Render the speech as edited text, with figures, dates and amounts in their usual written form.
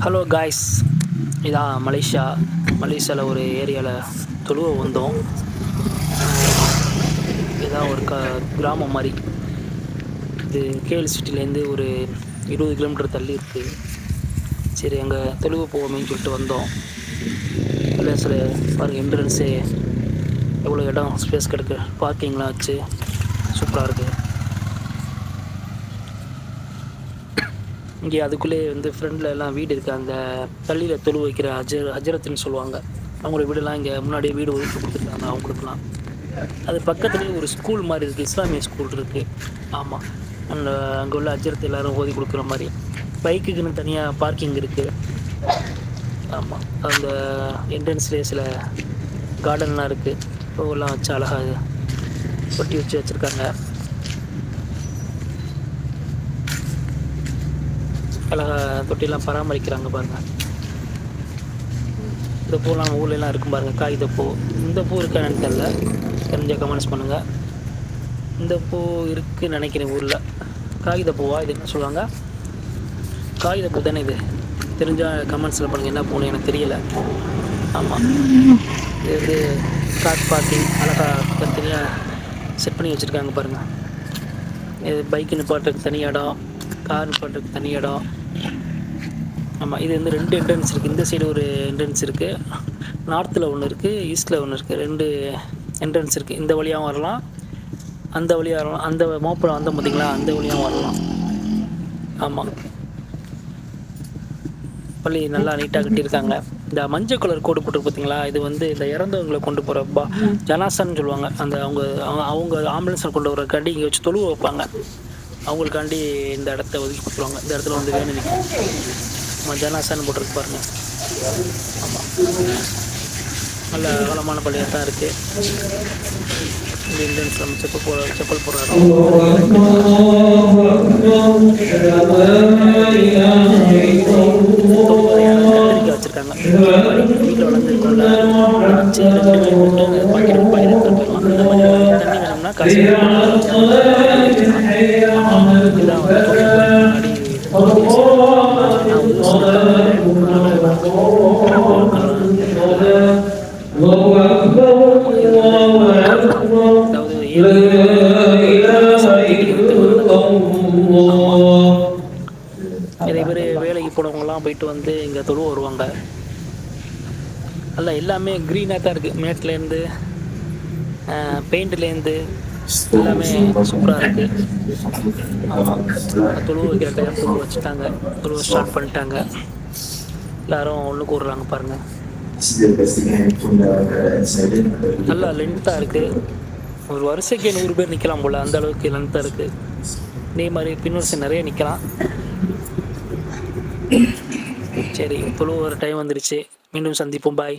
Hello guys, இதான் மலேசியாவில் ஒரு ஏரியாவில் தொழுவ வந்தோம். இதான் ஒரு கிராமம் மாதிரி. இது கேஎல் சிட்டிலேருந்து ஒரு 20 கிலோமீட்டர் தள்ளி இருக்குது. சரி, அங்கே தொழுவ போவோமேன்னு சொல்லிட்டு வந்தோம். இல்லை சில பாருங்கள், என்ட்ரன்ஸே எவ்வளோ இடம் ஸ்பேஸ் கிடக்கு, பார்க்கிங்லாம் வச்சு சூப்பராக இருக்குது. இங்கே அதுக்குள்ளே வந்து ஃப்ரெண்டில் எல்லாம் வீடு இருக்குது. அந்த பள்ளியில் தொழு வைக்கிற ஹஜரத்துன்னு சொல்லுவாங்க. அவங்களோட வீடெல்லாம் இங்கே முன்னாடியே வீடு ஒதுக்கி கொடுத்துருக்காங்க அவங்களுக்குலாம். அது பக்கத்துலேயே ஒரு ஸ்கூல் மாதிரி இருக்குது, இஸ்லாமிய ஸ்கூல் இருக்குது. ஆமாம், அந்த அங்கே உள்ள ஹஜரத்து எல்லோரும் ஓதி கொடுக்குற மாதிரி. பைக்குக்குன்னு தனியாக பார்க்கிங் இருக்குது. ஆமாம், அந்த என்ட்ரன்ஸ்லேயே சில கார்டன்லாம் இருக்குது. பூவெல்லாம் வச்சு அழகாக கொட்டி வச்சுருக்காங்க. அழகாக தொட்டிலாம் பராமரிக்கிறாங்க பாருங்கள். இந்த பூலாம் நம்ம ஊர்லலாம் இருக்கும் பாருங்கள், காகிதப்பூ. இந்த பூ இருக்கான்னு தெரில, தெரிஞ்சால் கமெண்ட்ஸ் பண்ணுங்கள். இந்த பூ இருக்குதுன்னு நினைக்கிறேன் ஊரில். காகிதப்பூவா இது? என்ன சொல்லுவாங்க? காகிதப்பூ தானே இது? தெரிஞ்சால் கமெண்ட்ஸில் பண்ணுங்கள், என்ன பூன்னு எனக்கு தெரியலை. ஆமாம், இது வந்து கார் பார்க்கிங் அழகாக தனித்தனியாக செட் பண்ணி வச்சுருக்காங்க பாருங்கள். இது பைக்கு நிப்பாட்டுறதுக்கு தனி இடம், கார் நிப்பாட்டுறதுக்கு தனி இடம். ஆமாம், இது வந்து 2 என்ட்ரன்ஸ் இருக்குது. இந்த சைடு ஒரு என்ட்ரன்ஸ் இருக்குது, நார்த்தில் ஒன்று இருக்குது, ஈஸ்ட்டில் ஒன்று இருக்குது. 2 என்ட்ரன்ஸ் இருக்குது. இந்த வழியாகவும் வரலாம், அந்த வழியாக வரலாம். அந்த மோப்பில் வந்தோம் பார்த்திங்களா, அந்த வழியாகவும் வரலாம். ஆமாம், பள்ளி நல்லா நீட்டாக கட்டியிருக்காங்க. இந்த மஞ்சள் கலர் கோடு போட்டு பார்த்தீங்களா, இது வந்து இந்த இறந்தவங்களை கொண்டு போகிற ஜனாசான்னு சொல்லுவாங்க. அந்த அவங்க ஆம்புலன்ஸில் கொண்டு வரக்காண்டி இங்கே வச்சு தொழுவ வைப்பாங்க. அவங்களுக்காண்டி இந்த இடத்த ஒதுக்கி கொடுத்துருவாங்க. இந்த இடத்துல வந்து வேணும் நிற்கும். ஆமாம், ஜனாசான்னு போட்டிருக்கு பாருங்கள். ஆமாம், நல்ல அகலமான பள்ளியாக தான் இருக்குது. இந்த என்ட்ரன்ஸ் நம்ம செப்பல் போடுறாரு வச்சுருக்காங்க. வீட்டில் வளர்ந்துருக்கோம்ல, வச்சு 2 பேர் போட்டு பாக்கெட் எடுத்துகிட்டு போயிடலாம். அந்த மாதிரி தண்ணி வேணும்னா காசு. இதுதான் நிறைய பேர் வேலைக்கு போனவங்கலாம் போயிட்டு வந்து இங்கே தொழுவ வருவாங்க. நல்லா எல்லாமே க்ரீனாக தான் இருக்குது. மேட்லேருந்து பெயிண்ட்லேருந்து எல்லாமே சூப்பராக இருக்குது. தொழுவ வைக்கிற டைம் தொழுவ வச்சுட்டாங்க, தொழுவ ஸ்டார்ட் பண்ணிட்டாங்க. எல்லோரும் ஒன்று கூடுறாங்க பாருங்கள். நல்லா லென்த்தாக இருக்குது. ஒரு வரிசைக்கு 100 பேர் நிற்கலாம் போல், அந்த அளவுக்கு லென்த்தாக இருக்குது. இதே மாதிரி பின்வரிசை நிறைய நிற்கலாம். சரி, தொழுவ வர டைம் வந்துடுச்சு. மீண்டும் சந்திப்போம். பாய்.